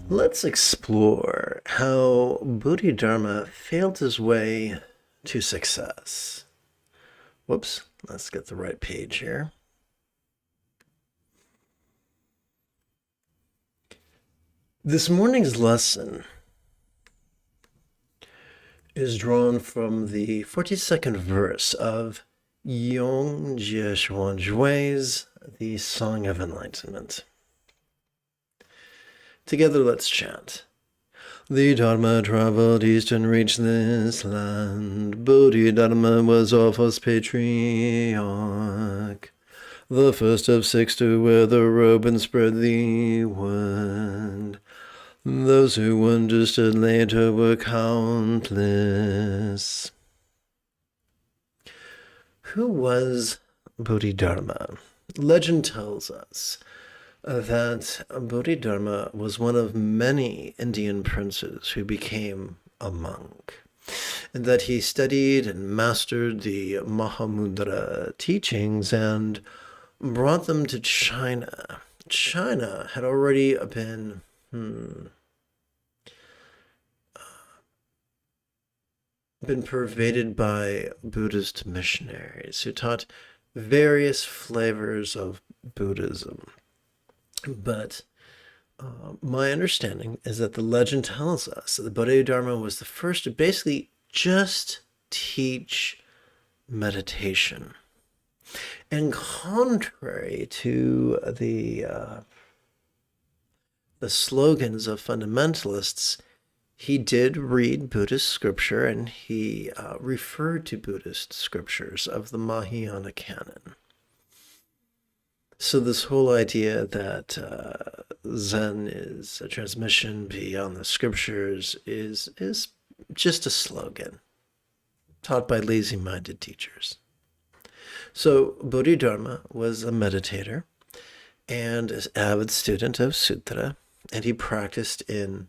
Let's explore how Bodhidharma failed his way to success. Whoops, let's get the right page here. This morning's lesson is drawn from the 42nd verse of Yong-jig xuan-jue's The Song of Enlightenment. Together, let's chant. The Dharma traveled east and reached this land. Bodhidharma was our first patriarch, the first of six to wear the robe and spread the word. Those who understood later were countless. Who was Bodhidharma? Legend tells us that Bodhidharma was one of many Indian princes who became a monk, and that he studied and mastered the Mahamudra teachings and brought them to China. China had already been pervaded by Buddhist missionaries who taught various flavors of Buddhism. But my understanding is that the legend tells us that the Bodhidharma was the first to basically just teach meditation. And contrary to the slogans of fundamentalists, he did read Buddhist scripture, and he referred to Buddhist scriptures of the Mahayana canon. So this whole idea that Zen is a transmission beyond the scriptures is just a slogan taught by lazy-minded teachers. So Bodhidharma was a meditator and an avid student of sutra, and he practiced in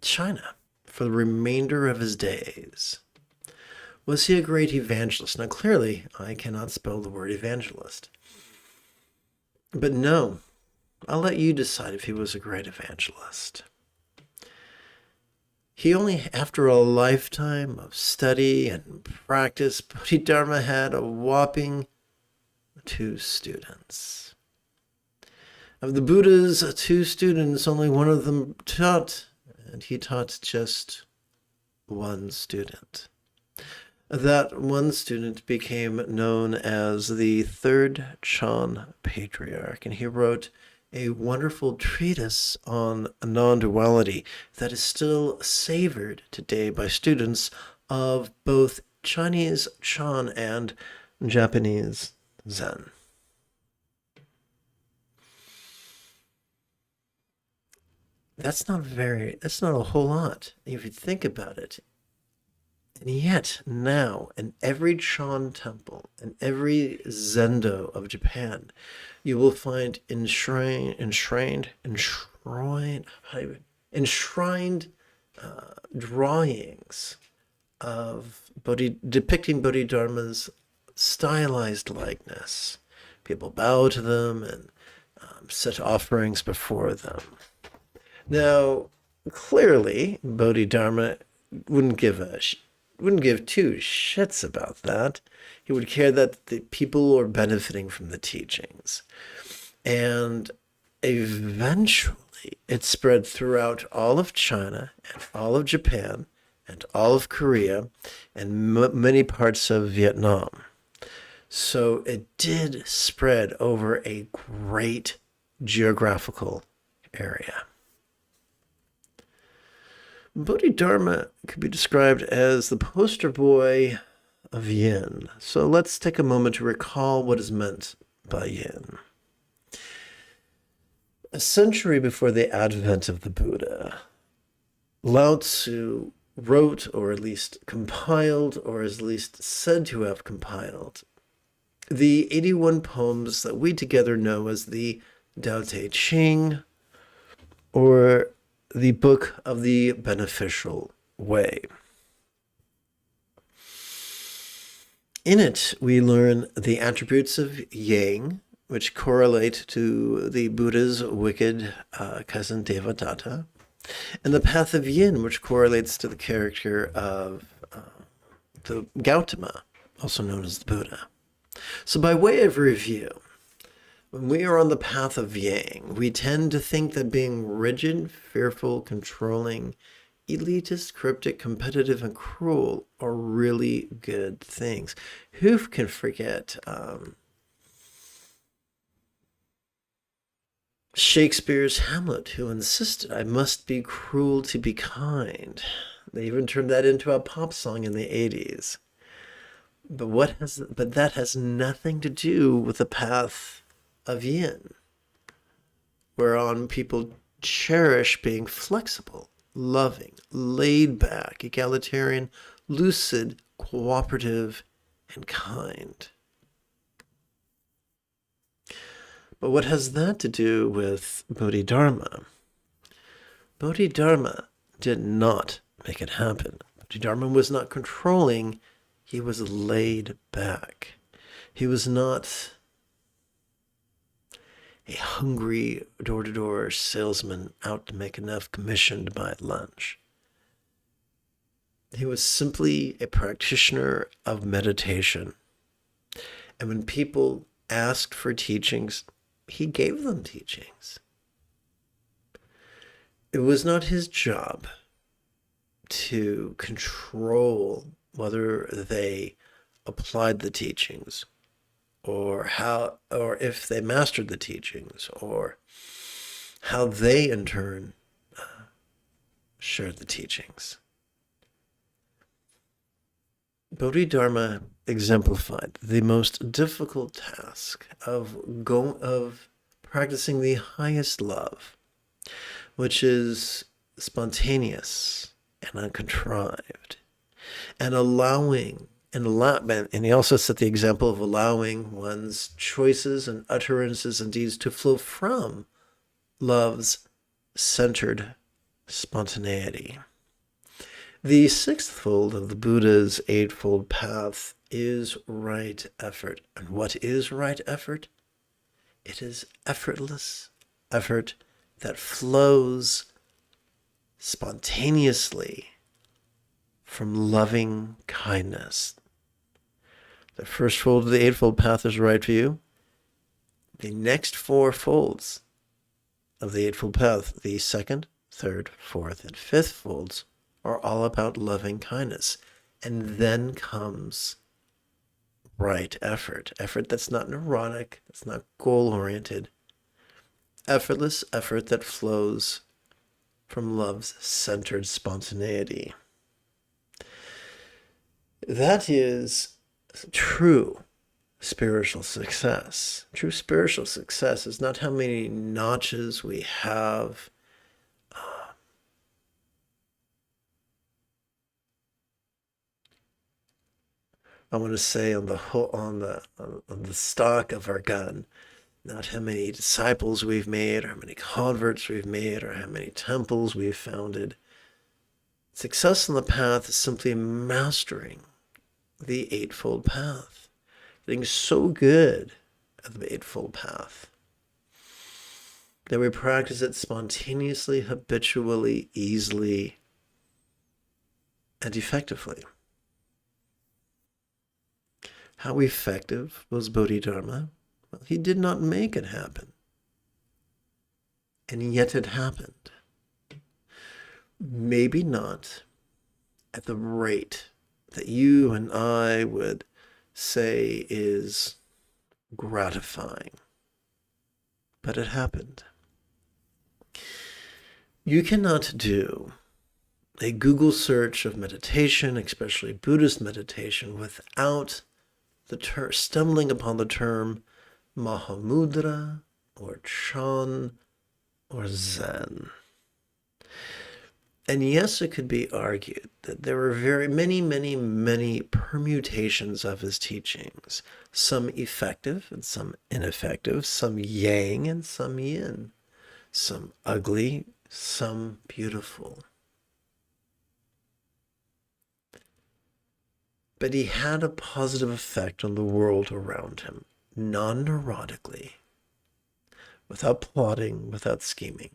China for the remainder of his days. Was he a great evangelist? Now, clearly, I cannot spell the word evangelist. But no, I'll let you decide if he was a great evangelist. He only, after a lifetime of study and practice, Bodhidharma had a whopping 2 students. Of the Buddha's 2 students, only one of them taught, and he taught just 1 student. That 1 student became known as the 3rd Chan Patriarch, and he wrote a wonderful treatise on non-duality that is still savored today by students of both Chinese Chan and Japanese Zen. That's not a whole lot if you think about it. And yet, now, in every Chan temple, in every zendo of Japan, you will find enshrined drawings of depicting Bodhidharma's stylized likeness. People bow to them and set offerings before them. Now, clearly, Bodhidharma wouldn't give 2 shits about that. He would care that the people are benefiting from the teachings. And eventually it spread throughout all of China and all of Japan and all of Korea and many parts of Vietnam. So it did spread over a great geographical area. Bodhidharma could be described as the poster boy of yin. So let's take a moment to recall what is meant by yin. A century before the advent of the Buddha, Lao Tzu wrote, or at least compiled, or is at least said to have compiled, the 81 poems that we together know as the Tao Te Ching, or the Book of the Beneficial Way. In it, we learn the attributes of yang, which correlate to the Buddha's wicked cousin Devadatta, and the path of yin, which correlates to the character of the Gautama, also known as the Buddha. So by way of review, when we are on the path of yang, we tend to think that being rigid, fearful, controlling, elitist, cryptic, competitive, and cruel are really good things. Who can forget Shakespeare's Hamlet, who insisted, "I must be cruel to be kind." They even turned that into a pop song in the 80s. But that has nothing to do with the path of yin, whereon people cherish being flexible, loving, laid back, egalitarian, lucid, cooperative, and kind. But what has that to do with Bodhidharma? Bodhidharma did not make it happen. Bodhidharma was not controlling. He was laid back. He was not a hungry door-to-door salesman out to make enough commission to buy lunch. He was simply a practitioner of meditation. And when people asked for teachings, he gave them teachings. It was not his job to control whether they applied the teachings, or if they mastered the teachings, or how they in turn shared the teachings. Bodhidharma exemplified the most difficult task of practicing the highest love, which is spontaneous and uncontrived, and and he also set the example of allowing one's choices and utterances and deeds to flow from love's centered spontaneity. The sixth fold of the Buddha's eightfold path is right effort. And what is right effort? It is effortless effort that flows spontaneously from loving kindness. The first fold of the eightfold path is right view. The next four folds of the eightfold path, the second, third, fourth, and fifth folds, are all about loving kindness. And then comes right effort. Effort that's not neurotic, that's not goal-oriented. Effortless effort that flows from love's centered spontaneity. That is true spiritual success. True spiritual success is not how many notches we have I want to say on the stock of our gun, not how many disciples we've made, or how many converts we've made, or how many temples we've founded. Success on the path is simply mastering the eightfold path, getting so good at the eightfold path that we practice it spontaneously, habitually, easily, and effectively. How effective was Bodhidharma? Well, he did not make it happen. And yet it happened. Maybe not at the rate that you and I would say is gratifying. But it happened. You cannot do a Google search of meditation, especially Buddhist meditation, without stumbling upon the term Mahamudra or Chan or Zen. And yes, it could be argued that there were very many permutations of his teachings, some effective and some ineffective, some yang and some yin, some ugly, some beautiful. But he had a positive effect on the world around him. non-neurotically, without plotting, without scheming.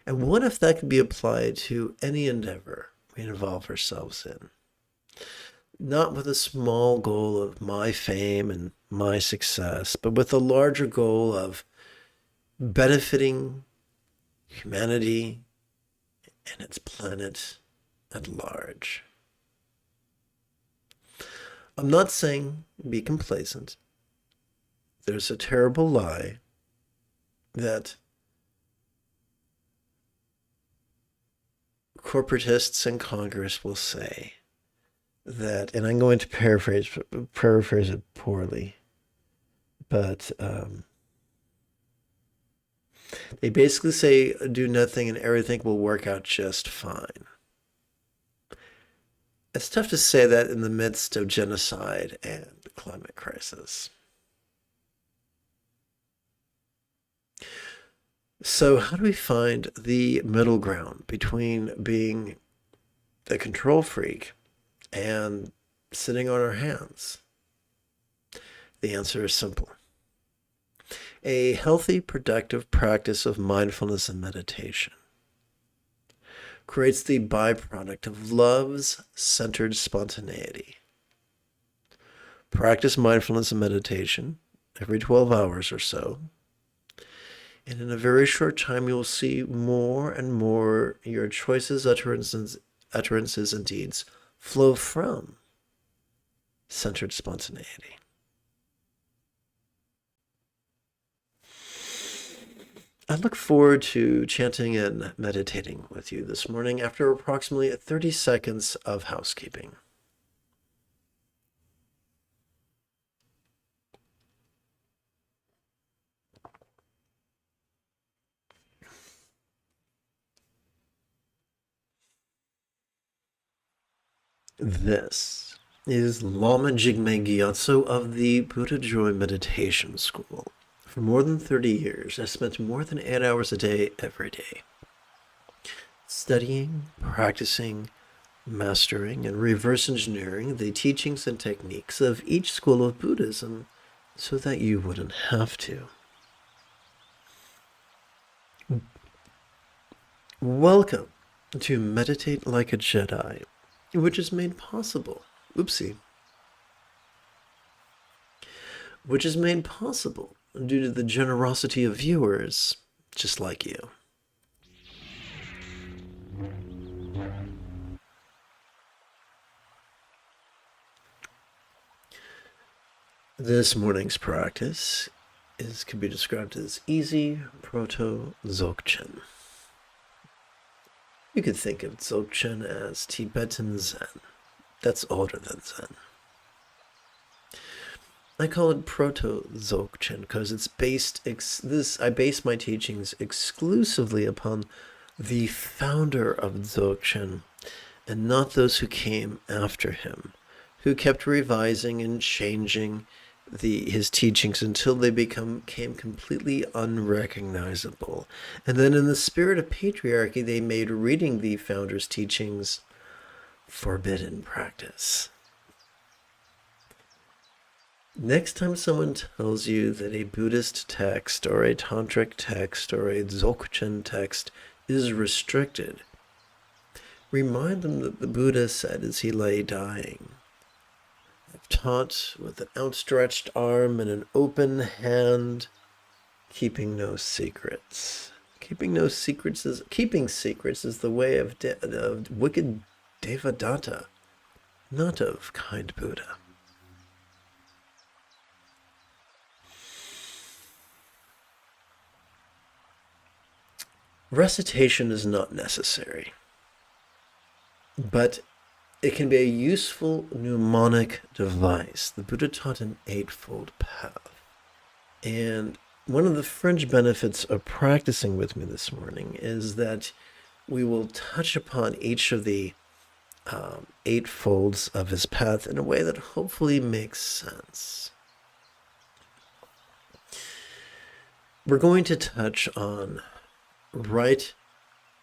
And what if that could be applied to any endeavor we involve ourselves in? Not with a small goal of my fame and my success, but with a larger goal of benefiting humanity and its planet at large. I'm not saying be complacent. There's a terrible lie that corporatists in Congress will say that, and I'm going to paraphrase it poorly, but they basically say do nothing and everything will work out just fine. It's tough to say that in the midst of genocide and the climate crisis. So how do we find the middle ground between being a control freak and sitting on our hands? The answer is simple. A healthy, productive practice of mindfulness and meditation creates the byproduct of love's centered spontaneity. Practice mindfulness and meditation every 12 hours or so, and in a very short time you will see more and more your choices, utterances, and deeds flow from centered spontaneity. I look forward to chanting and meditating with you this morning after approximately 30 seconds of housekeeping. This is Lama Jigme Gyatso of the Buddha Joy Meditation School. For more than 30 years, I spent more than 8 hours a day every day, studying, practicing, mastering, and reverse engineering the teachings and techniques of each school of Buddhism so that you wouldn't have to. Welcome to Meditate Like a Jedi, which is made possible. Which is made possible due to the generosity of viewers just like you. This morning's practice can be described as easy proto-dzogchen. You could think of dzogchen as Tibetan Zen. That's older than Zen. I call it proto-dzogchen because I base my teachings exclusively upon the founder of dzogchen and not those who came after him, who kept revising and changing his teachings until they became completely unrecognizable. And then in the spirit of patriarchy, they made reading the founder's teachings forbidden practice. Next time someone tells you that a Buddhist text or a tantric text or a dzogchen text is restricted, remind them that the Buddha said as he lay dying, "I've taught with an outstretched arm and an open hand, keeping no secrets." Keeping secrets is the way of wicked Devadatta, not of kind Buddha. Recitation is not necessary, but it can be a useful mnemonic device. The Buddha taught an eightfold path. And one of the fringe benefits of practicing with me this morning is that we will touch upon each of the eight folds of his path in a way that hopefully makes sense. We're going to touch on right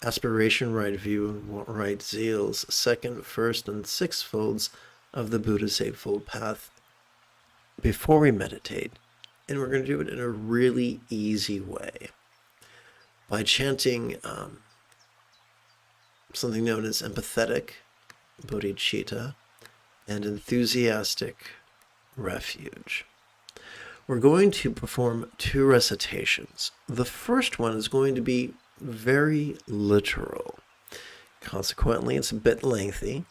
aspiration, right view, right zeal's second, first, and sixth folds of the Buddha's eightfold path before we meditate, and we're going to do it in a really easy way by chanting something known as empathetic bodhicitta and enthusiastic refuge. We're going to perform 2 recitations. The first one is going to be very literal. Consequently, it's a bit lengthy.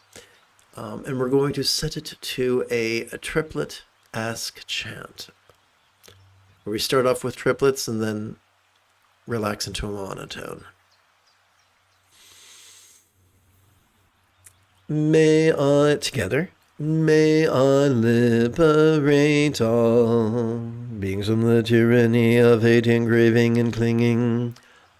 And we're going to set it to a triplet ask chant, where we start off with triplets and then relax into a monotone. May I, together, may I liberate all beings from the tyranny of hating, craving, and clinging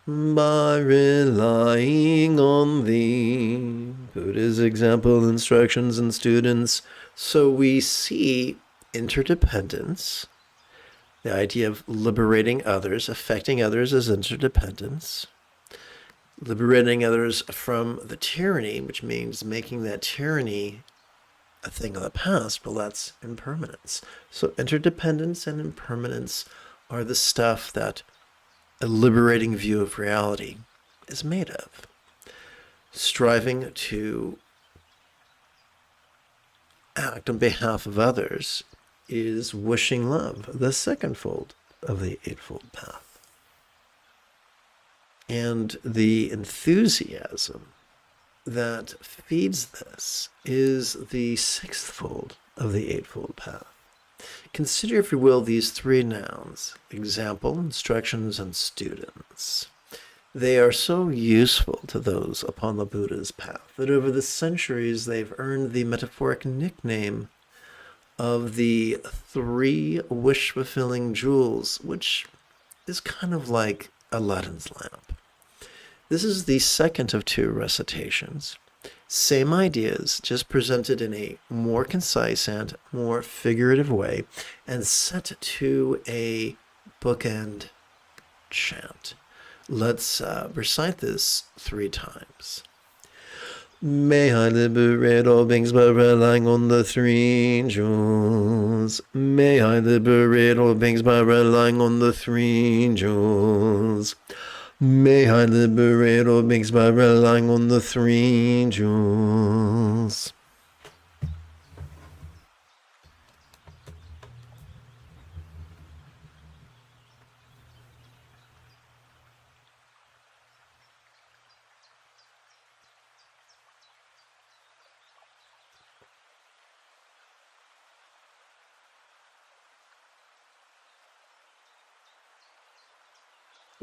by relying on thee. Buddha's example, instructions, and students. So we see interdependence, the idea of liberating others, affecting others as interdependence, liberating others from the tyranny, which means making that tyranny a thing of the past, but that's impermanence. So interdependence and impermanence are the stuff that a liberating view of reality is made of. Striving to act on behalf of others is wishing love, the second fold of the Eightfold Path. And the enthusiasm that feeds this is the sixth fold of the Eightfold Path. Consider, if you will, these 3 nouns: example, instructions, and students. They are so useful to those upon the Buddha's path that over the centuries they've earned the metaphoric nickname of the 3 wish-fulfilling jewels, which is kind of like Aladdin's lamp. This is the second of 2 recitations. Same ideas, just presented in a more concise and more figurative way, and set to a bookend chant. Let's recite this 3 times. May I liberate all beings by relying on the 3 jewels. May I liberate all beings by relying on the 3 jewels. May I liberate all beings by relying on the 3 jewels.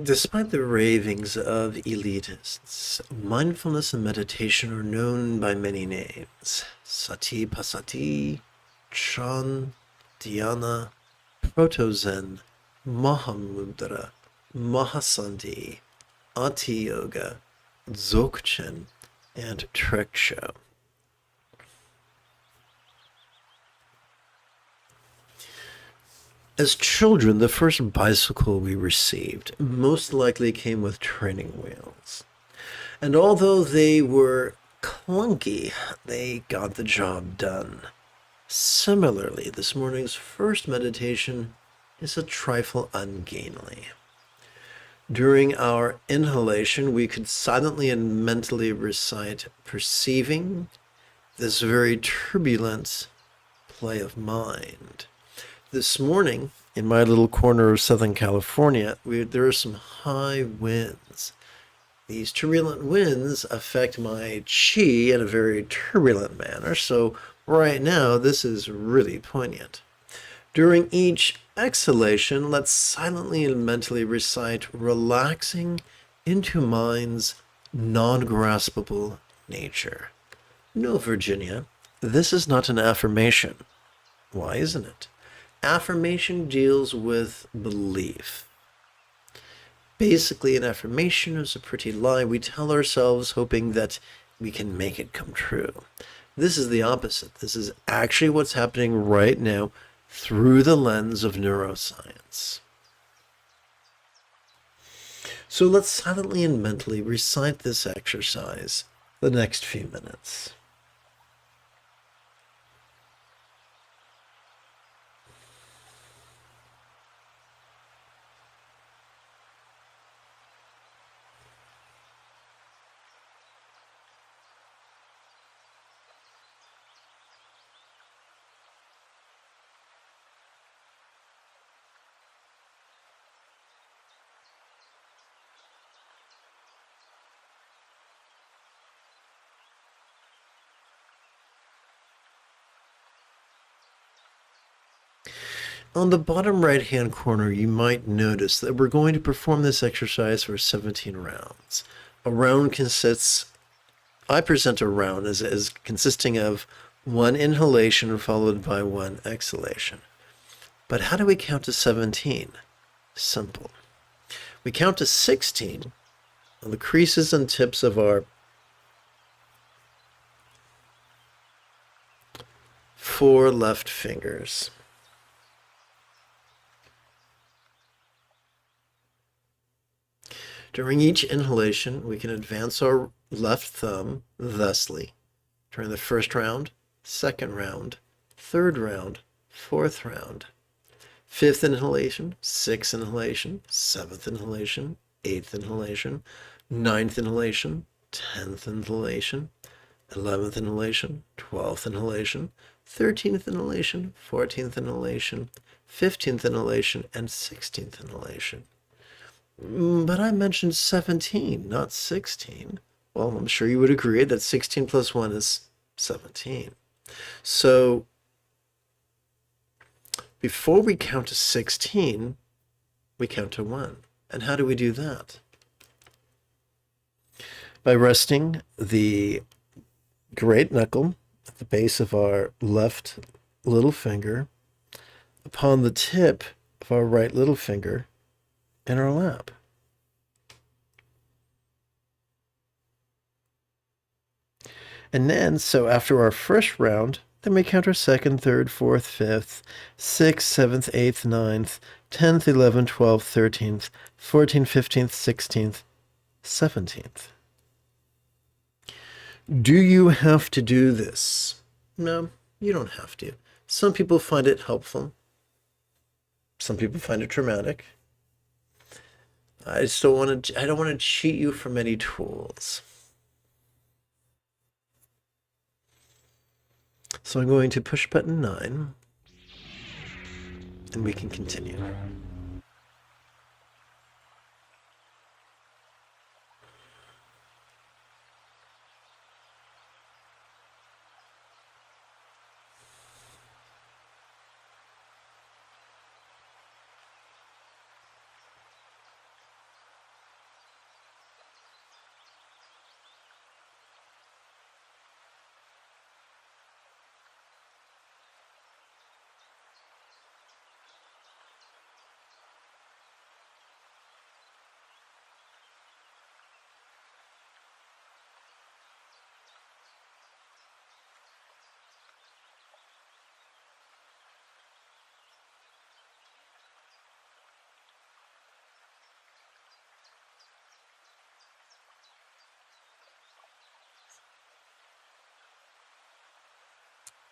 Despite the ravings of elitists, mindfulness and meditation are known by many names: sati pasati, chan, dhyana, proto-zen, mahamudra, mahasandhi, ati yoga, dzogchen, and treksho. As children, the first bicycle we received most likely came with training wheels. And although they were clunky, they got the job done. Similarly, this morning's first meditation is a trifle ungainly. During our inhalation, we could silently and mentally recite perceiving this very turbulent play of mind. This morning, in my little corner of Southern California, there are some high winds. These turbulent winds affect my chi in a very turbulent manner, so right now this is really poignant. During each exhalation, let's silently and mentally recite relaxing into mind's non-graspable nature. No, Virginia, this is not an affirmation. Why isn't it? Affirmation deals with belief. Basically, an affirmation is a pretty lie we tell ourselves hoping that we can make it come true. This is the opposite. This is actually what's happening right now through the lens of neuroscience. So let's silently and mentally recite this exercise the next few minutes. On the bottom right-hand corner, you might notice that we're going to perform this exercise for 17 rounds. A round consists, I present a round as consisting of one inhalation followed by one exhalation. But how do we count to 17? Simple. We count to 16 on the creases and tips of our 4 left fingers. During each inhalation, we can advance our left thumb thusly. During the first round, second round, third round, fourth round. Fifth inhalation, sixth inhalation, seventh inhalation, eighth inhalation, ninth inhalation, 10th inhalation, 11th inhalation, 12th inhalation, 13th inhalation, 14th inhalation, 15th inhalation, and 16th inhalation. But I mentioned 17, not 16. Well, I'm sure you would agree that 16 plus 1 is 17. So before we count to 16, we count to 1. And how do we do that? By resting the great knuckle at the base of our left little finger upon the tip of our right little finger in our lap. And then, so after our first round, then we count our second, third, fourth, fifth, sixth, seventh, eighth, ninth, 10th, 11th, 12th, 13th, 14th, 15th, 16th, 17th. Do you have to do this? No, you don't have to. Some people find it helpful. Some people find it traumatic. I don't want to cheat you from any tools. So I'm going to push button 9, and we can continue.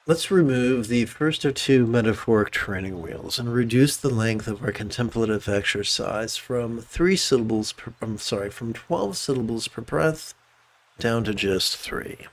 Let's remove the first of 2 metaphoric training wheels and reduce the length of our contemplative exercise from 12 syllables per breath down to just 3.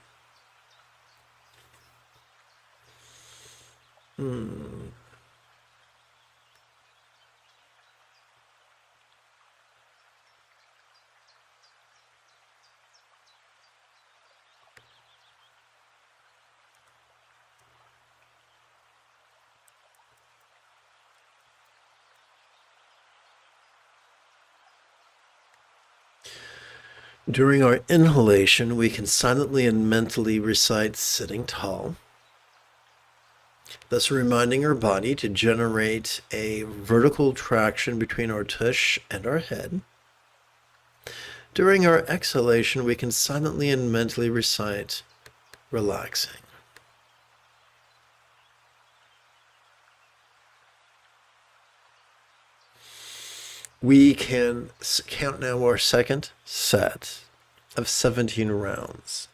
During our inhalation, we can silently and mentally recite sitting tall, thus reminding our body to generate a vertical traction between our tush and our head. During our exhalation, we can silently and mentally recite relaxing. We can count now our second set of 17 rounds.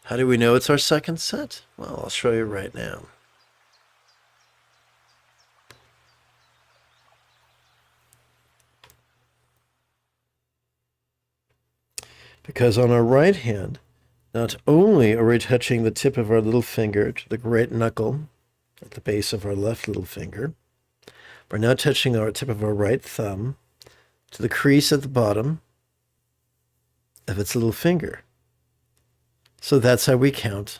How do we know it's our second set? Well, I'll show you right now. Because on our right hand, not only are we touching the tip of our little finger to the great knuckle at the base of our left little finger, we're now touching our tip of our right thumb to the crease at the bottom of its little finger. So that's how we count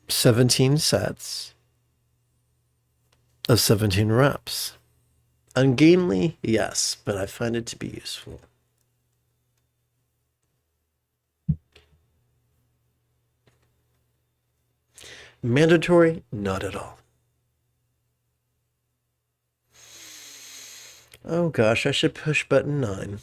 17 sets of 17 reps. Ungainly, yes, but I find it to be useful. Mandatory, not at all. Oh gosh, I should push button 9.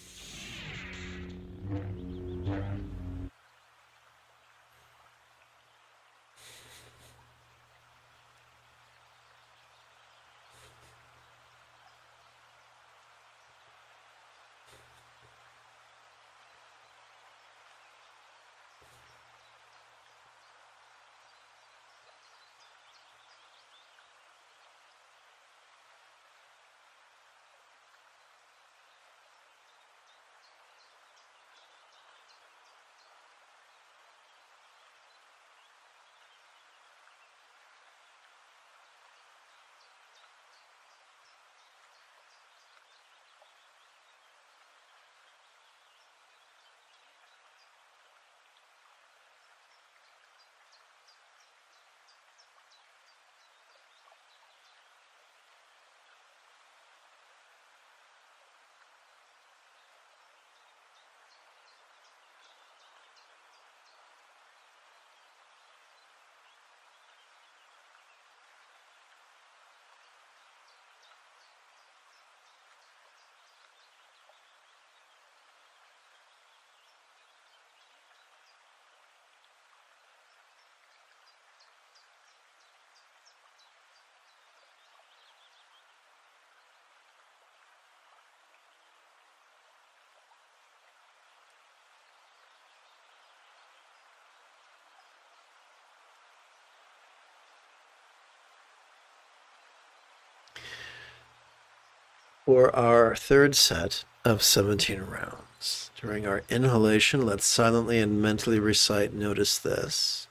For our third set of 17 rounds, during our inhalation, let's silently and mentally recite, notice this.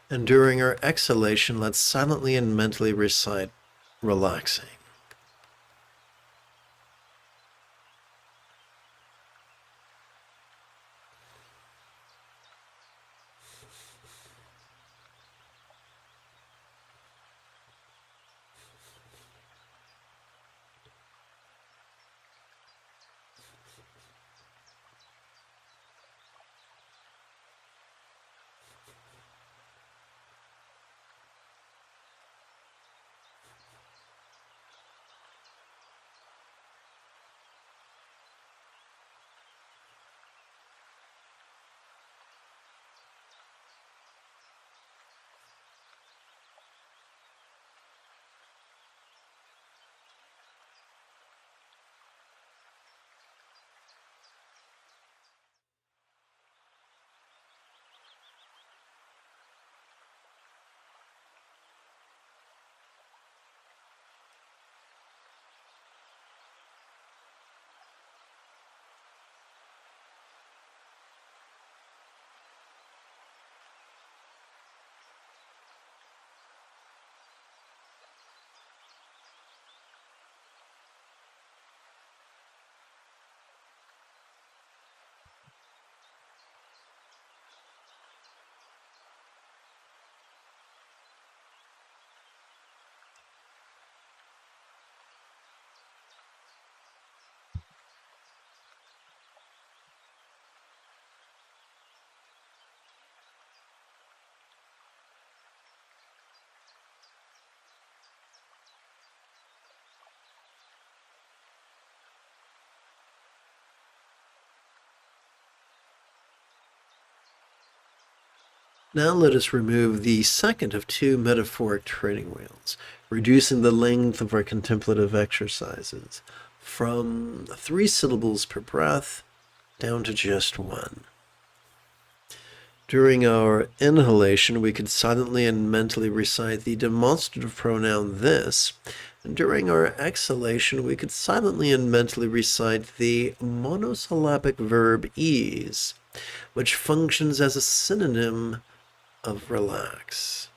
And during our exhalation, let's silently and mentally recite, relaxing. Now let us remove the second of 2 metaphoric training wheels, reducing the length of our contemplative exercises from 3 syllables per breath down to just 1. During our inhalation, we could silently and mentally recite the demonstrative pronoun this, and during our exhalation, we could silently and mentally recite the monosyllabic verb ease, which functions as a synonym of relax.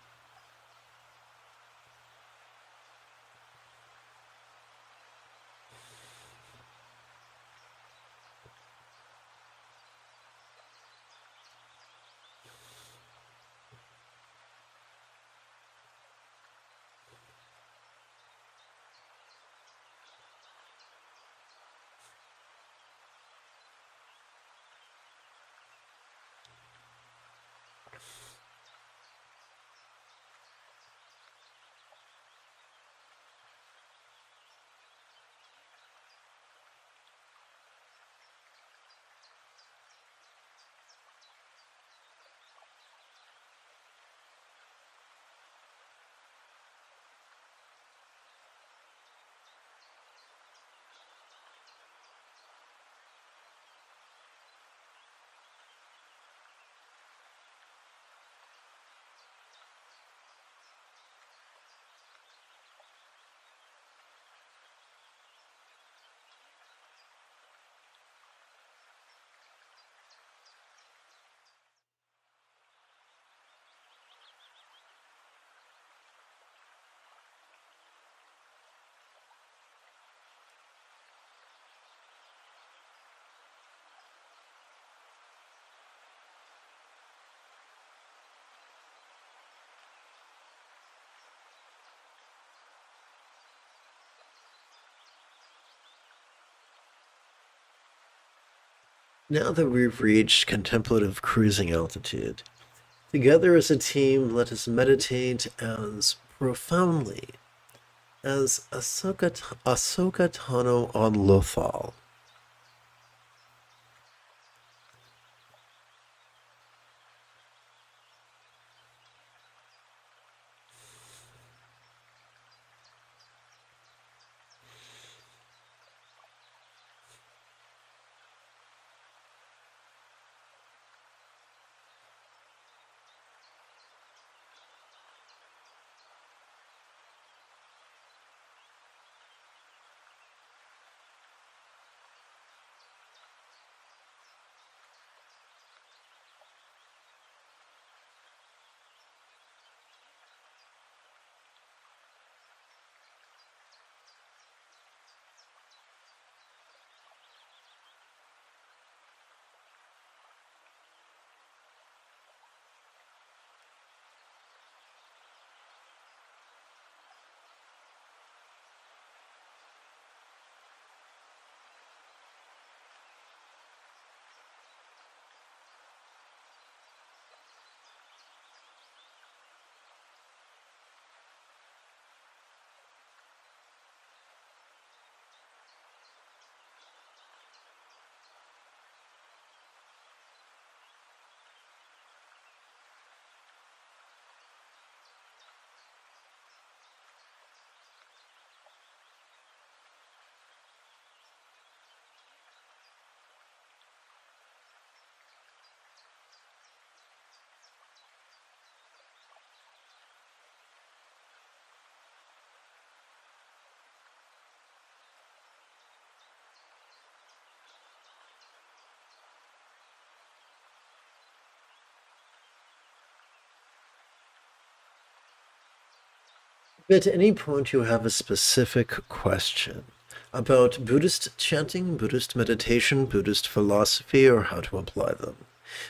Now that we've reached contemplative cruising altitude, together as a team, let us meditate as profoundly as Ahsoka Tano on Lothal. If at any point you have a specific question about Buddhist chanting, Buddhist meditation, Buddhist philosophy, or how to apply them,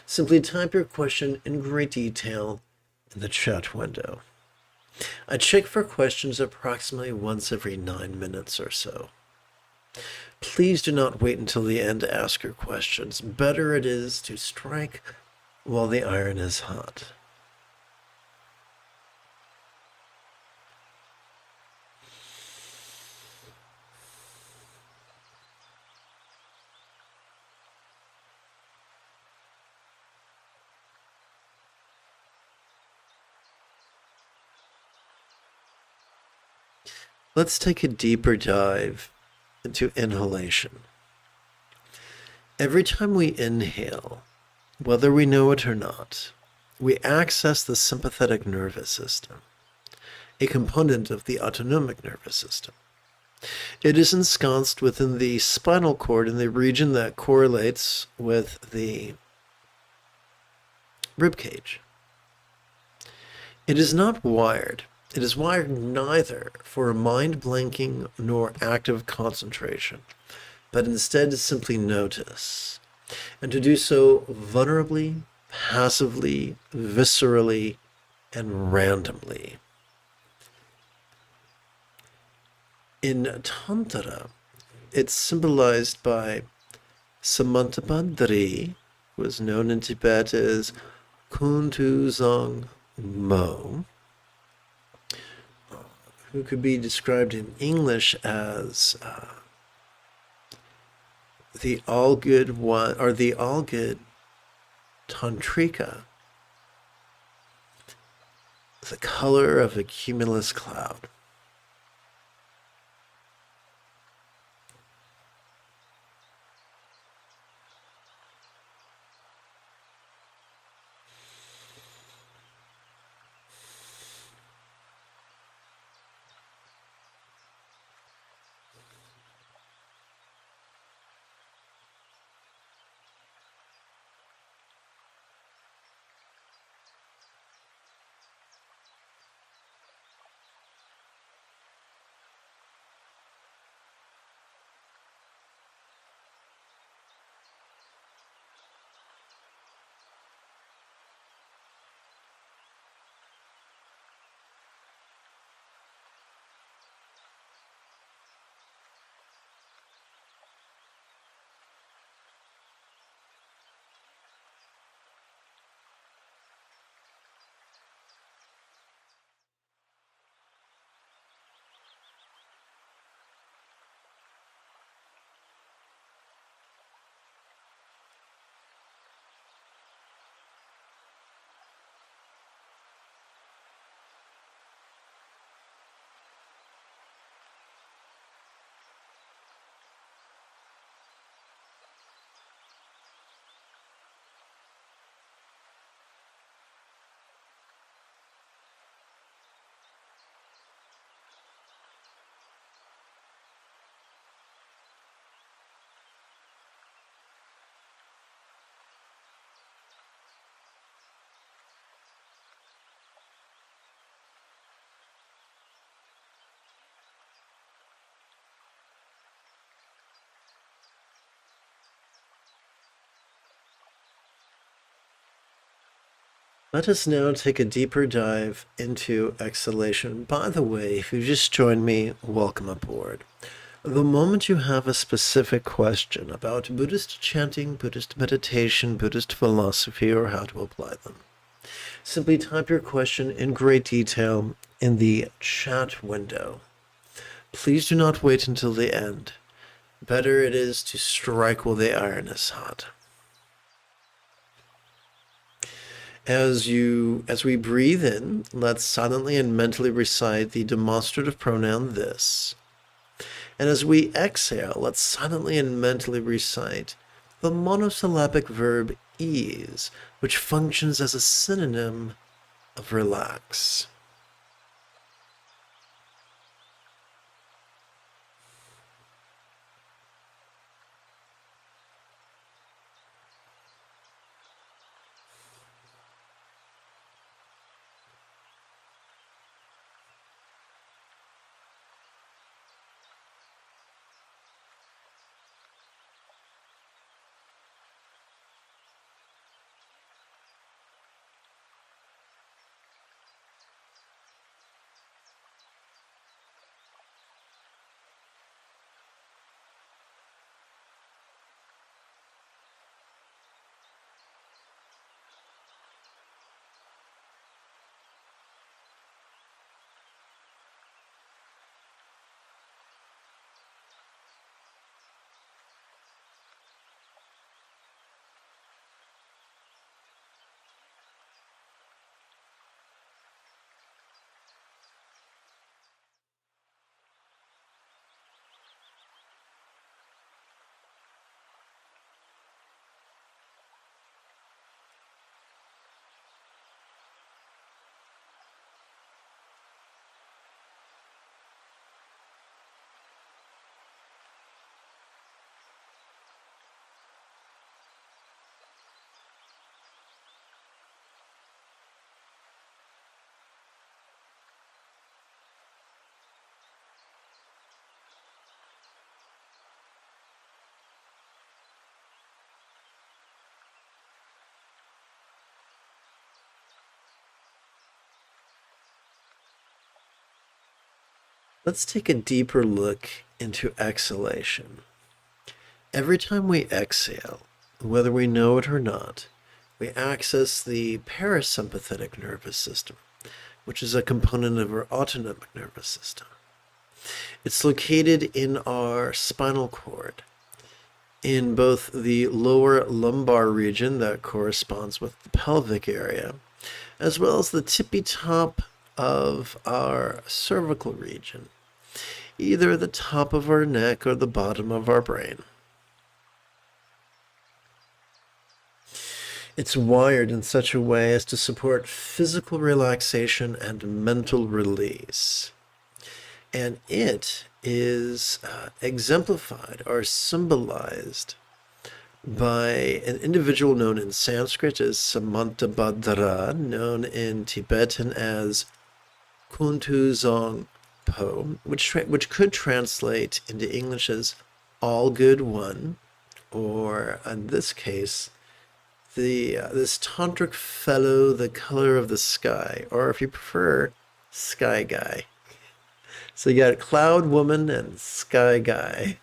simply type your question in great detail in the chat window. I check for questions approximately once every 9 minutes or so. Please do not wait until the end to ask your questions. Better it is to strike while the iron is hot. Let's take a deeper dive into inhalation. Every time we inhale, whether we know it or not, we access the sympathetic nervous system, a component of the autonomic nervous system. It is ensconced within the spinal cord in the region that correlates with the rib cage. It is not wired. It is wired neither for mind blanking nor active concentration, but instead to simply notice, and to do so vulnerably, passively, viscerally, and randomly. In Tantra, it's symbolized by Samantabhadri, who is known in Tibet as Kuntu Zong Mo, who could be described in English as the all-good one, or the all-good tantrika, the color of a cumulus cloud. Let us now take a deeper dive into exhalation. By the way, if you just joined me, welcome aboard. The moment you have a specific question about Buddhist chanting, Buddhist meditation, Buddhist philosophy, or how to apply them, simply type your question in great detail in the chat window. Please do not wait until the end. Better it is to strike while the iron is hot. As we breathe in, let's silently and mentally recite the demonstrative pronoun this. And as we exhale, let's silently and mentally recite the monosyllabic verb ease, which functions as a synonym of relax. Let's take a deeper look into exhalation. Every time we exhale, whether we know it or not, we access the parasympathetic nervous system, which is a component of our autonomic nervous system. It's located in our spinal cord, in both the lower lumbar region that corresponds with the pelvic area, as well as the tippy top of our cervical region, either the top of our neck or the bottom of our brain. It's wired in such a way as to support physical relaxation and mental release. And it is exemplified or symbolized by an individual known in Sanskrit as Samantabhadra, known in Tibetan as Kuntuzong Po, which could translate into English as all good one, or in this case, this tantric fellow, the color of the sky, or if you prefer, sky guy. So you got cloud woman and sky guy.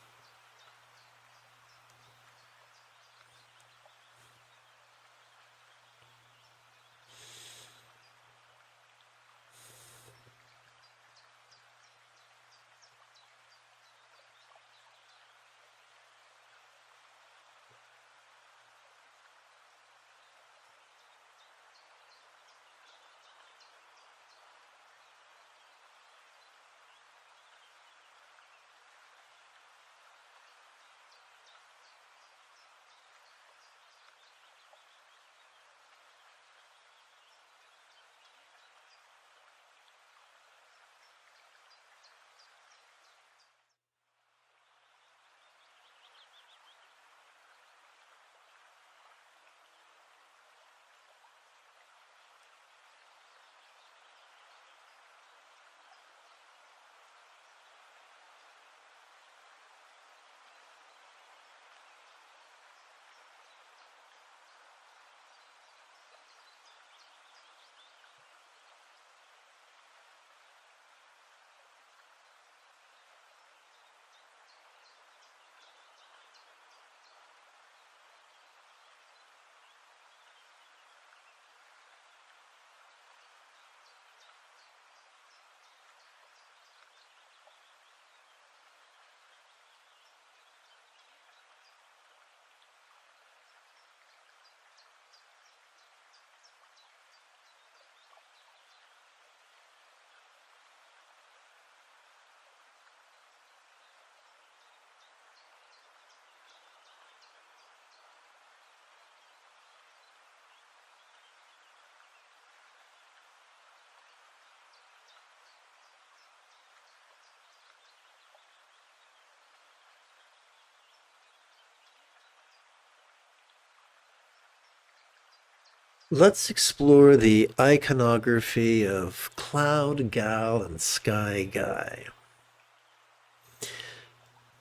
Let's explore the iconography of Cloud Gal and Sky Guy.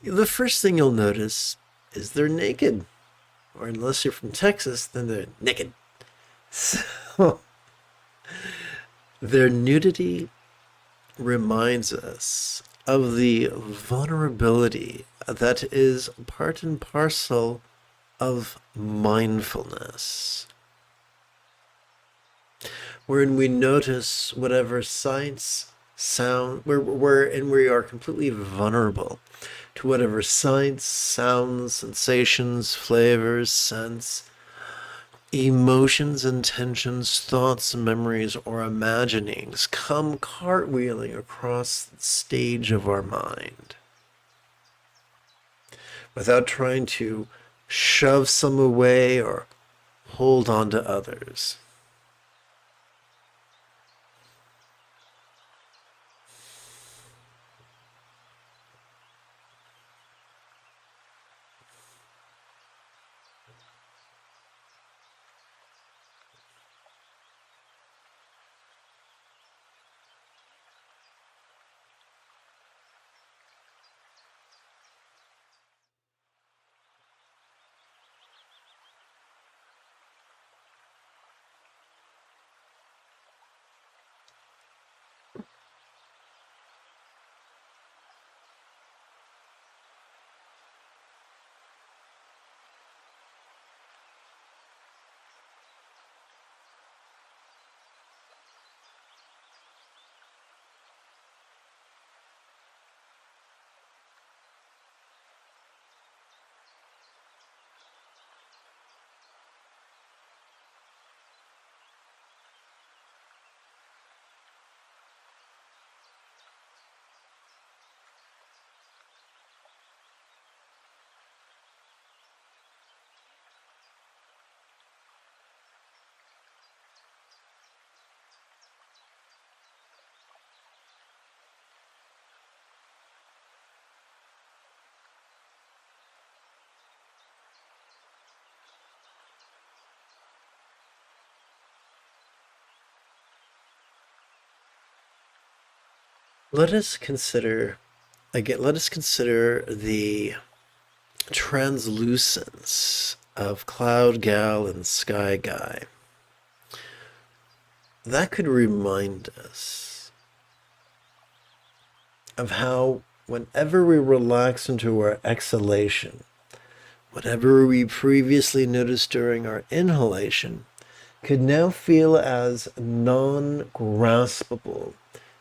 The first thing you'll notice is they're naked. Or unless you're from Texas, then they're naked. So their nudity reminds us of the vulnerability that is part and parcel of mindfulness, wherein we notice whatever sights, sound, wherein we are completely vulnerable to whatever sights, sounds, sensations, flavors, scents, emotions, intentions, thoughts, memories, or imaginings come cartwheeling across the stage of our mind without trying to shove some away or hold on to others. Let us consider, let us consider the translucence of Cloud Gal and Sky Guy. That could remind us of how whenever we relax into our exhalation, whatever we previously noticed during our inhalation could now feel as non-graspable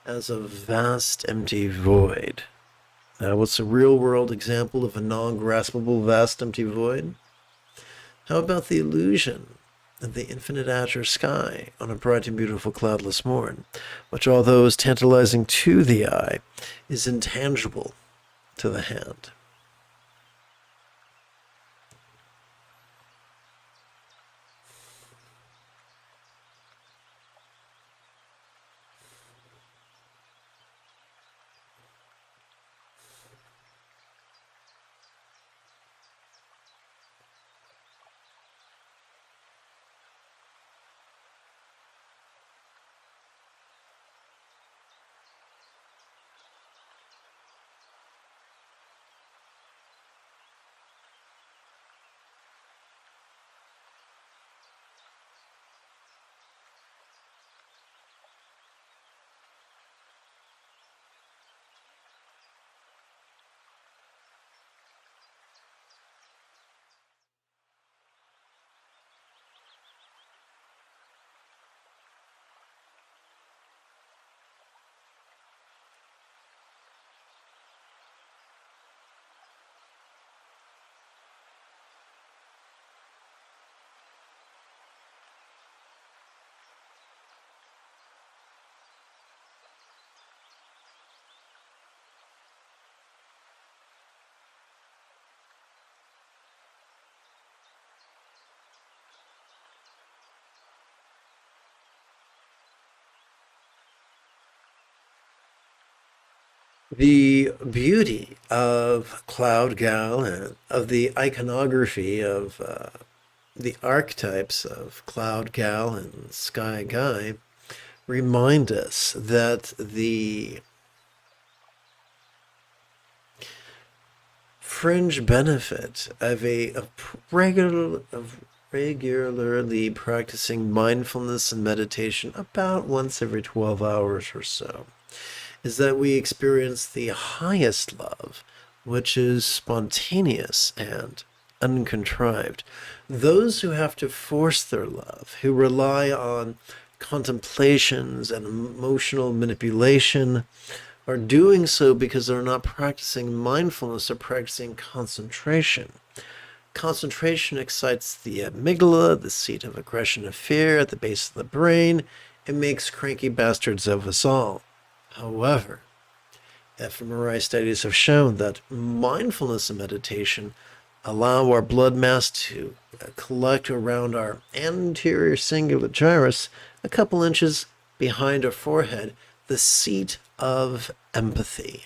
as a vast empty void. Now, what's a real-world example of a non-graspable vast empty void? How about the illusion of the infinite azure sky on a bright and beautiful cloudless morn, which, although is tantalizing to the eye, is intangible to the hand? The beauty of Cloud Gal and of the iconography of The archetypes of Cloud Gal and Sky Guy remind us that the fringe benefit of regularly practicing mindfulness and meditation about once every 12 hours or so is that we experience the highest love, which is spontaneous and uncontrived. Those who have to force their love, who rely on contemplations and emotional manipulation, are doing so because they're not practicing mindfulness or practicing concentration. Concentration excites the amygdala, the seat of aggression and fear at the base of the brain. It makes cranky bastards of us all. However, fMRI studies have shown that mindfulness and meditation allow our blood mass to collect around our anterior cingulate gyrus, a couple inches behind our forehead, the seat of empathy.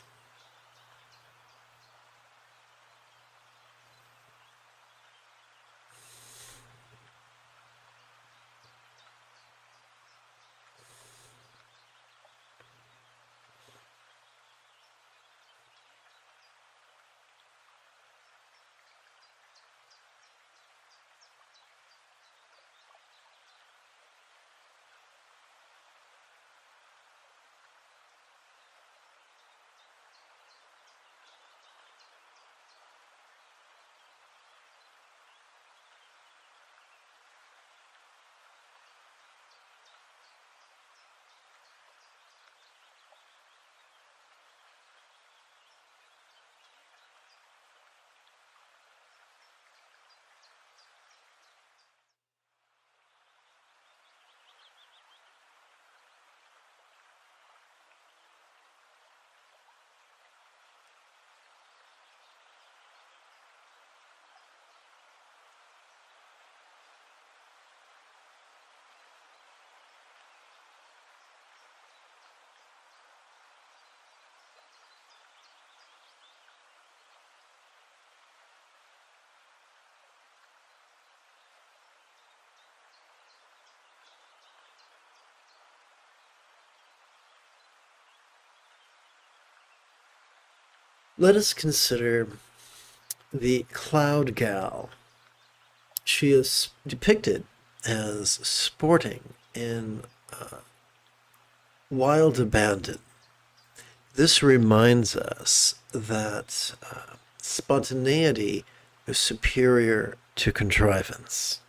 Let us consider the Cloud Gal. She is depicted as sporting in wild abandon. This reminds us that spontaneity is superior to contrivance.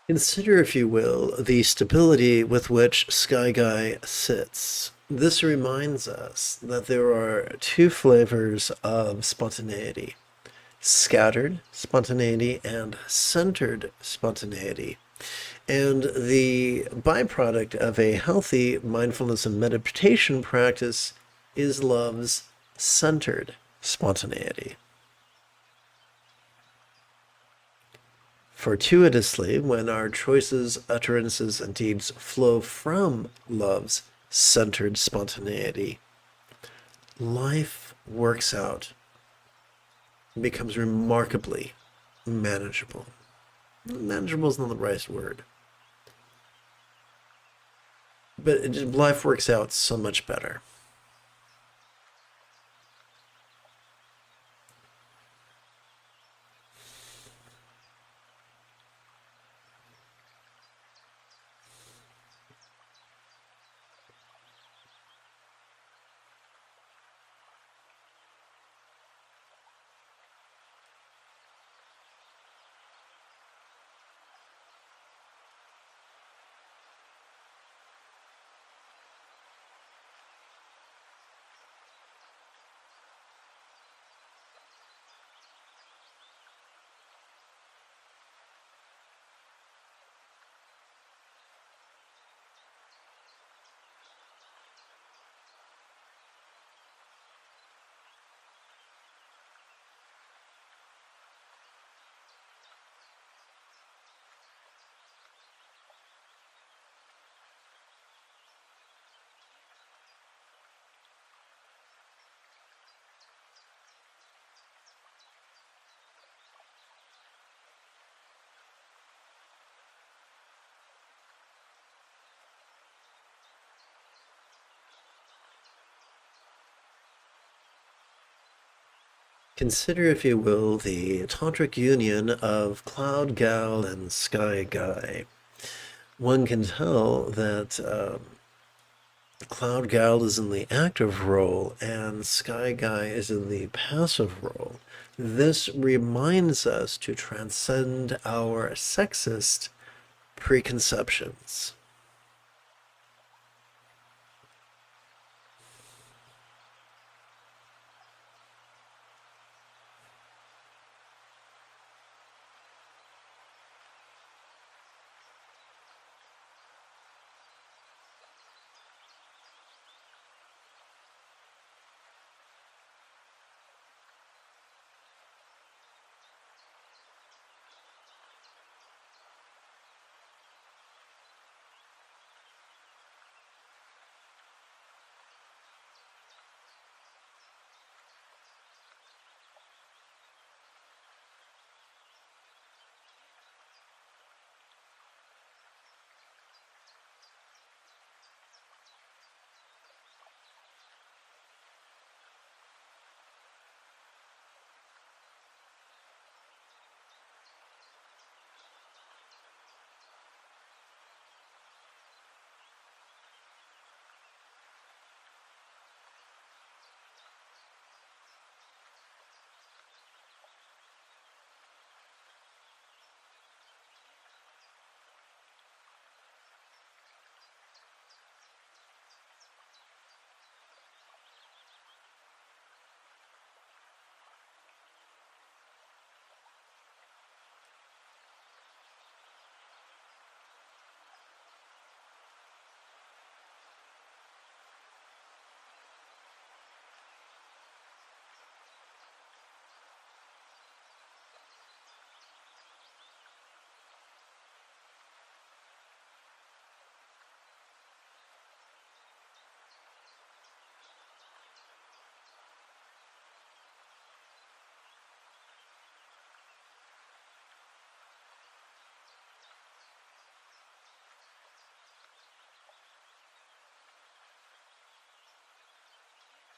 Consider, if you will, the stability with which Sky Guy sits. This reminds us that there are two flavors of spontaneity: scattered spontaneity and centered spontaneity. And the byproduct of a healthy mindfulness and meditation practice is love's centered spontaneity. Fortuitously, when our choices, utterances, and deeds flow from love's centered spontaneity, life works out and becomes remarkably manageable. Manageable is not the right word, but life works out so much better. Consider, if you will, the tantric union of Cloud Gal and Sky Guy. One can tell that Cloud Gal is in the active role and Sky Guy is in the passive role. This reminds us to transcend our sexist preconceptions.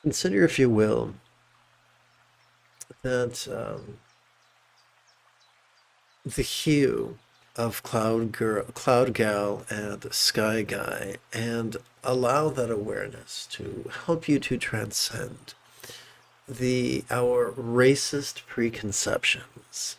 Consider, if you will, that the hue of Cloud Gal and Sky Guy, and allow that awareness to help you to transcend our racist preconceptions.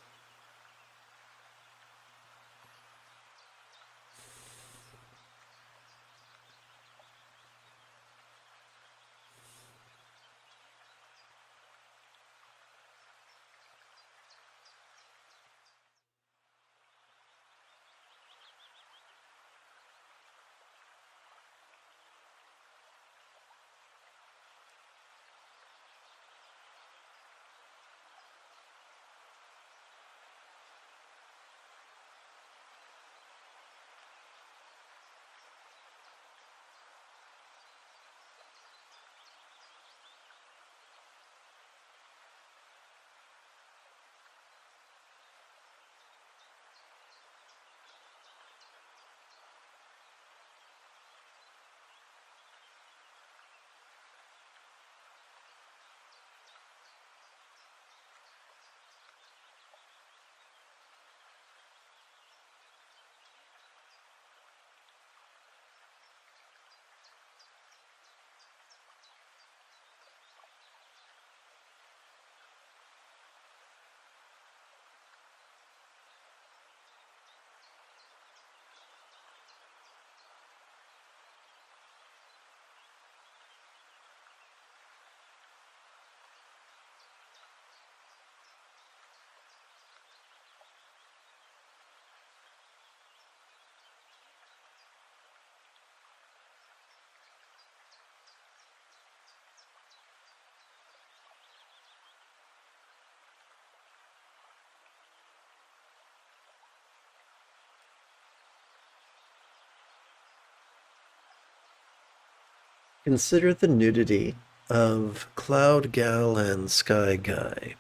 Consider the nudity of Cloud Gal and Sky Guy.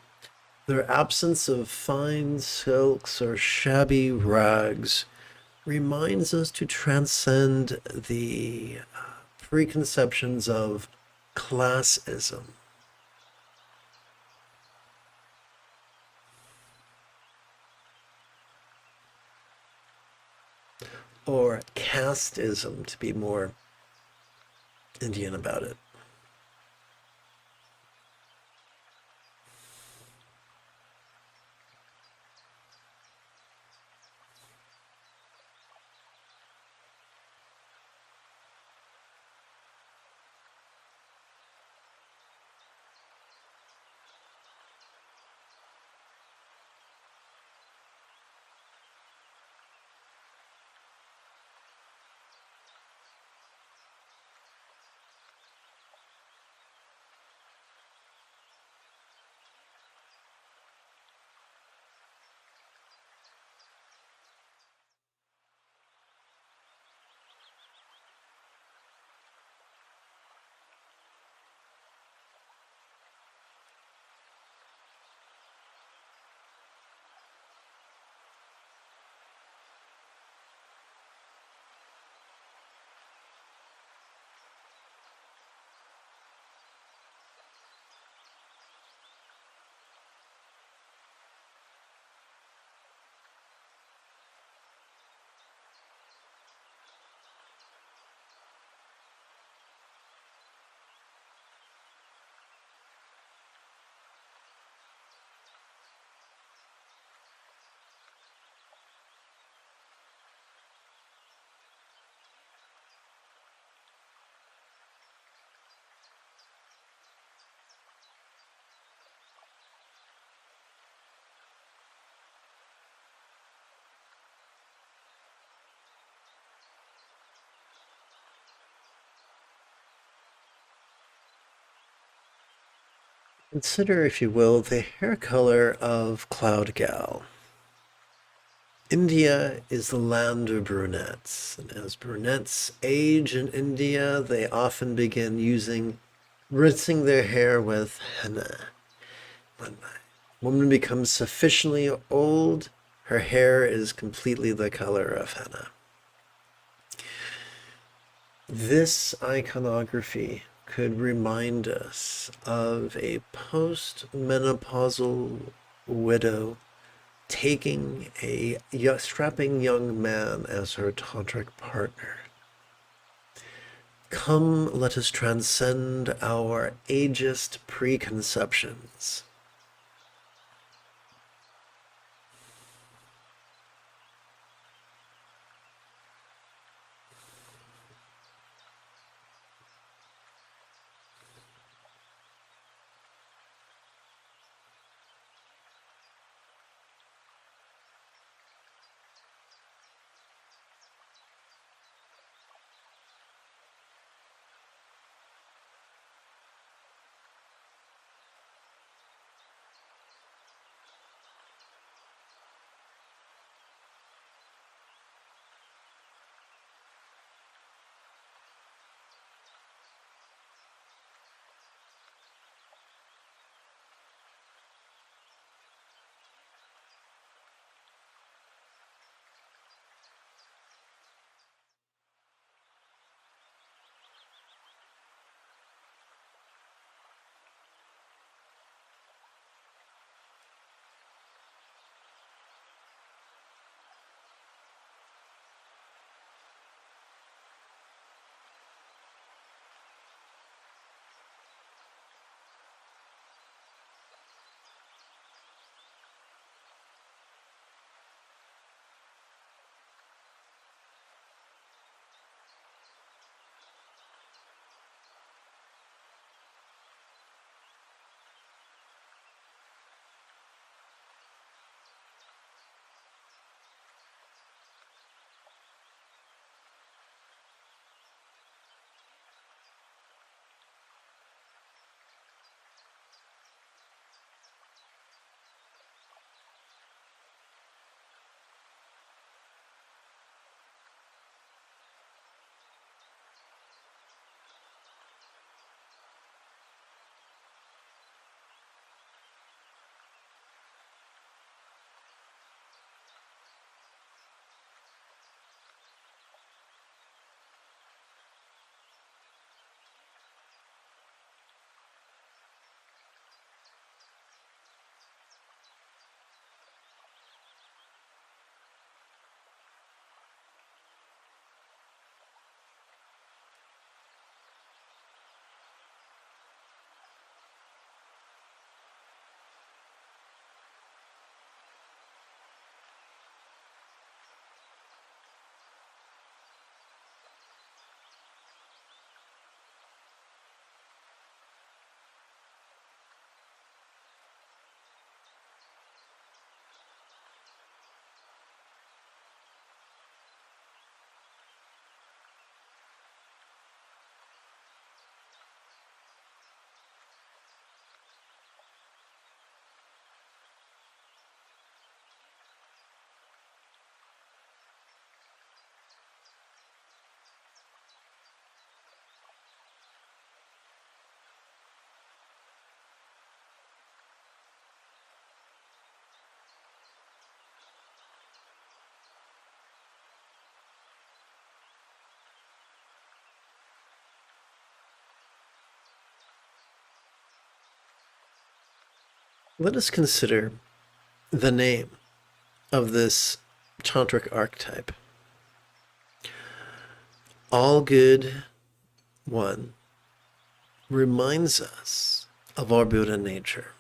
Their absence of fine silks or shabby rags reminds us to transcend the preconceptions of classism. Or casteism, to be more Indian about it. Consider, if you will, the hair color of Cloud Gal. India is the land of brunettes, and as brunettes age in India, they often begin rinsing their hair with henna. When a woman becomes sufficiently old, her hair is completely the color of henna. This iconography could remind us of a post-menopausal widow taking a strapping young man as her tantric partner. Come, let us transcend our ageist preconceptions. Let us consider the name of this tantric archetype. All good one reminds us of our Buddha nature.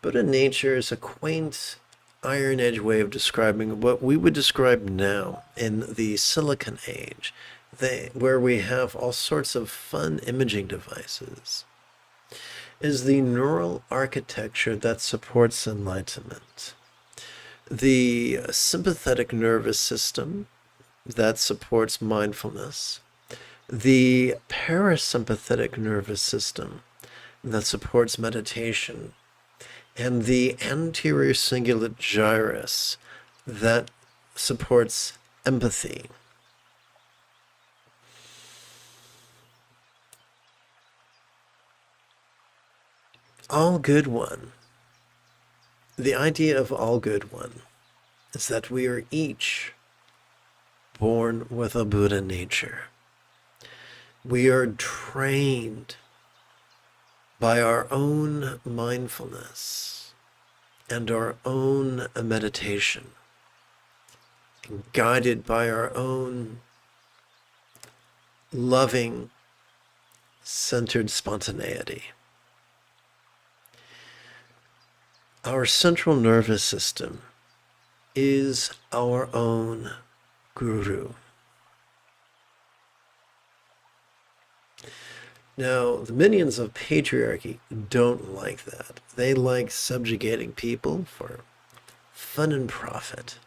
Buddha nature is a quaint, iron edge way of describing what we would describe now in the Silicon Age, where we have all sorts of fun imaging devices, is the neural architecture that supports enlightenment. The sympathetic nervous system that supports mindfulness, the parasympathetic nervous system that supports meditation, and the anterior cingulate gyrus that supports empathy. All good one. The idea of all good one is that we are each born with a Buddha nature. We are trained by our own mindfulness and our own meditation, guided by our own loving, centered spontaneity. Our central nervous system is our own guru. Now, the minions of patriarchy don't like that. They like subjugating people for fun and profit.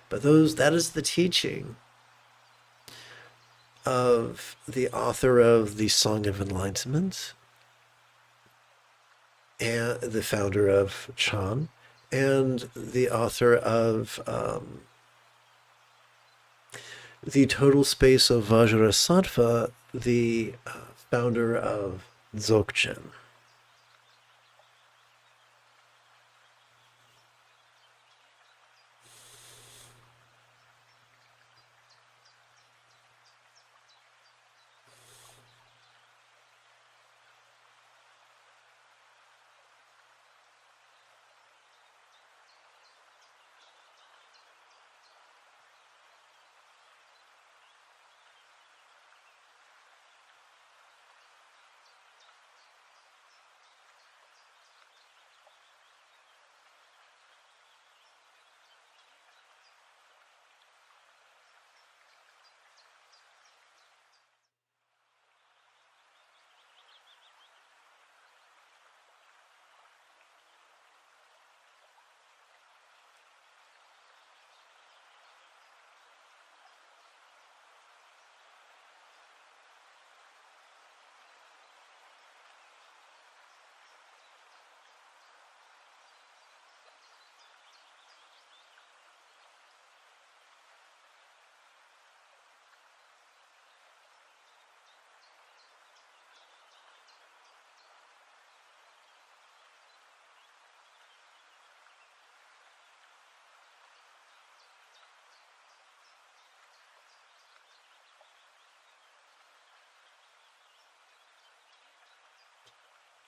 But that is the teaching of the author of the Song of Enlightenment, and the founder of Chan, and the author of the Total Space of Vajrasattva, the founder of Dzogchen.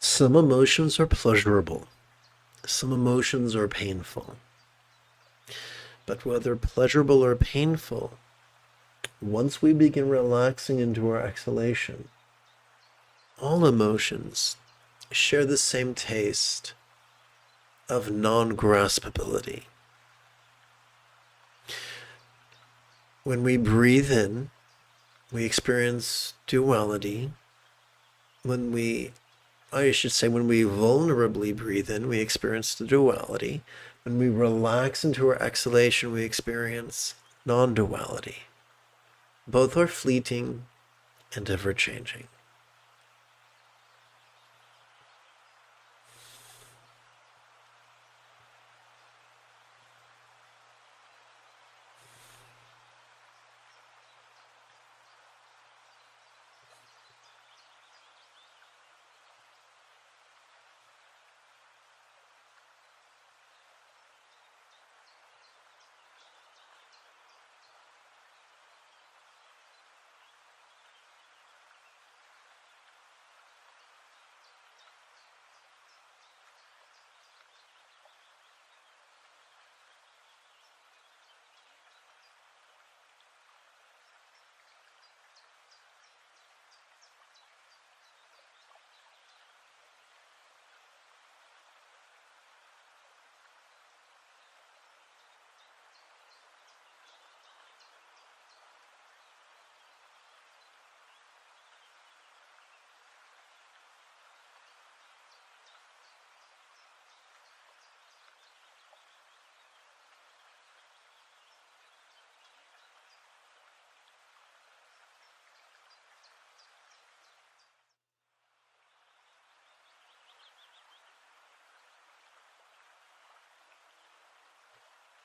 Some emotions are pleasurable. Some emotions are painful. But whether pleasurable or painful, once we begin relaxing into our exhalation, all emotions share the same taste of non-graspability. When we breathe in, we experience duality. When we vulnerably breathe in, we experience the duality. When we relax into our exhalation, we experience non-duality. Both are fleeting and ever-changing.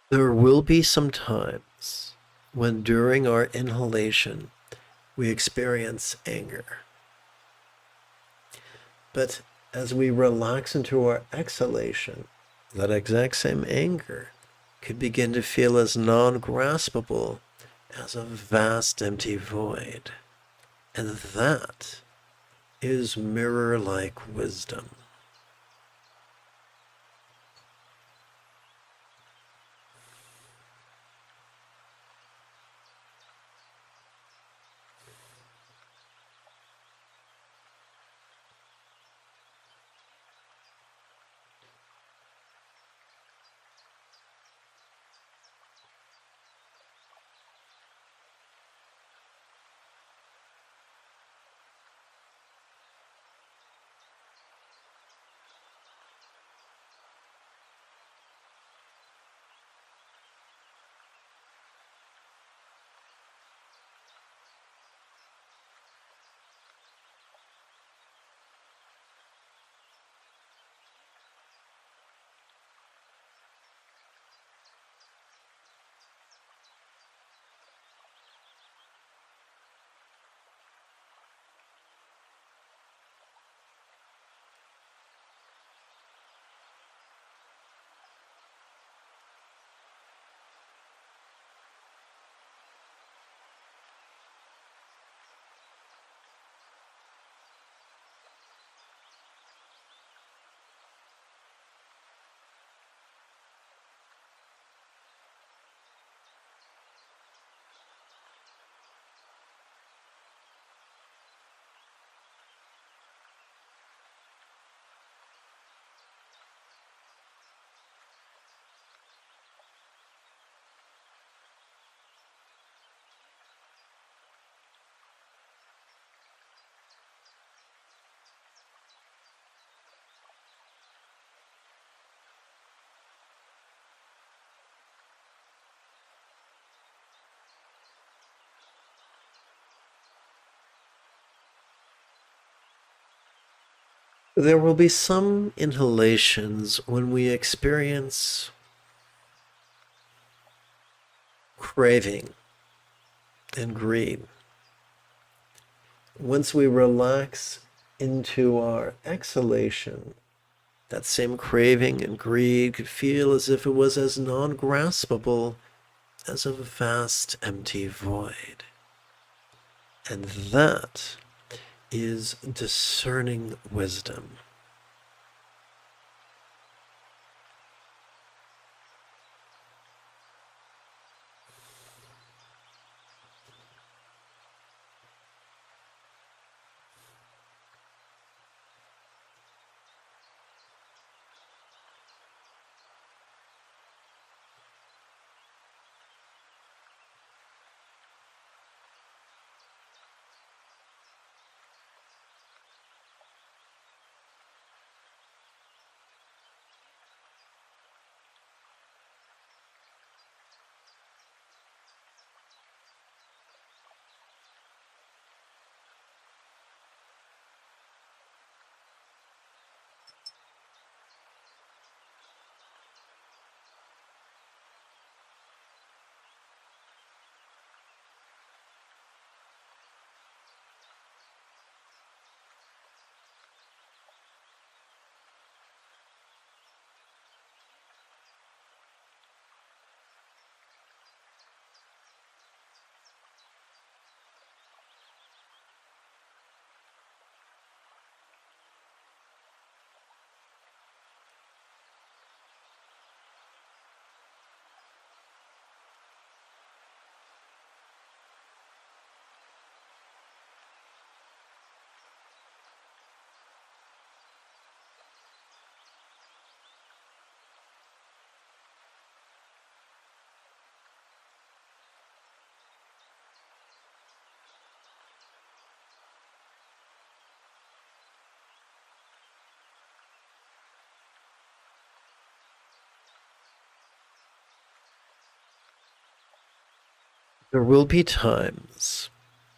There will be some times when during our inhalation we experience anger. But as we relax into our exhalation, that exact same anger could begin to feel as non-graspable as a vast empty void. And that is mirror-like wisdom. There will be some inhalations when we experience craving and greed. Once we relax into our exhalation, that same craving and greed could feel as if it was as non-graspable as a vast empty void. And that is discerning wisdom. There will be times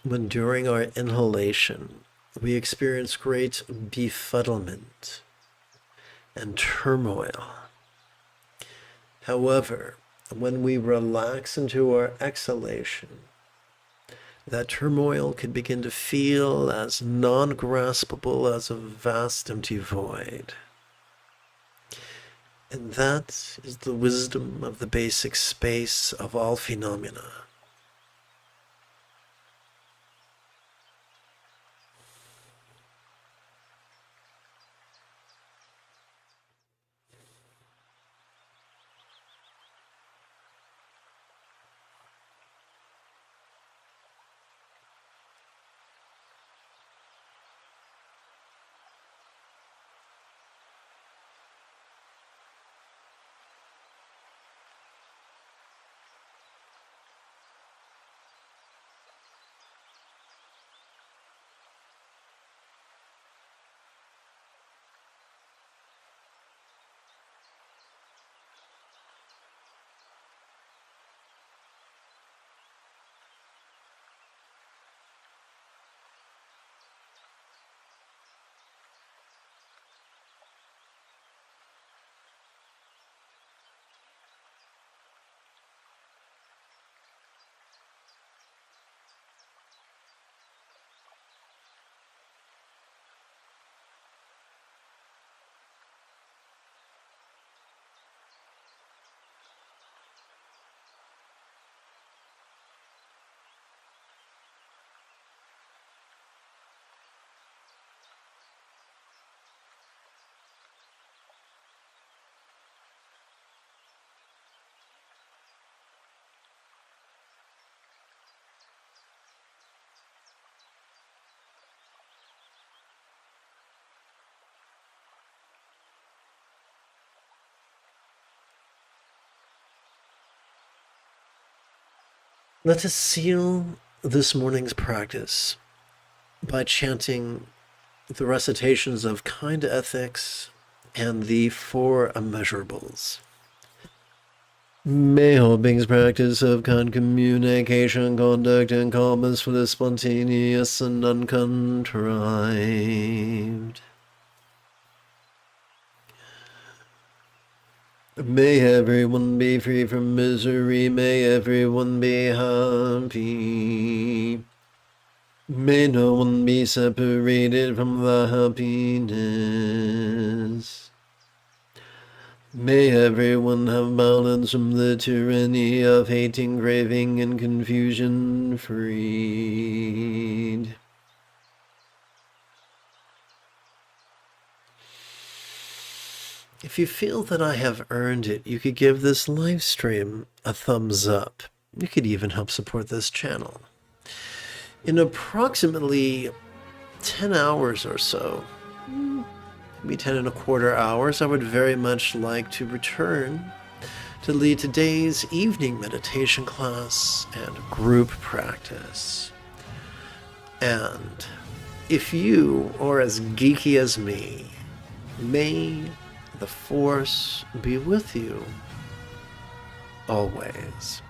when during our inhalation we experience great befuddlement and turmoil. However, when we relax into our exhalation, that turmoil can begin to feel as non-graspable as a vast empty void. And that is the wisdom of the basic space of all phenomena. Let us seal this morning's practice by chanting the recitations of kind ethics and the four immeasurables. May all beings practice of kind communication, conduct, and calmness for the spontaneous and uncontrived. May everyone be free from misery. May everyone be happy. May no one be separated from the happiness. May everyone have balance from the tyranny of hating, craving, and confusion freed. If you feel that I have earned it, you could give this live stream a thumbs up. You could even help support this channel. In approximately 10 hours or so, maybe 10 and a quarter hours, I would very much like to return to lead today's evening meditation class and group practice. And if you are as geeky as me, may the Force be with you always.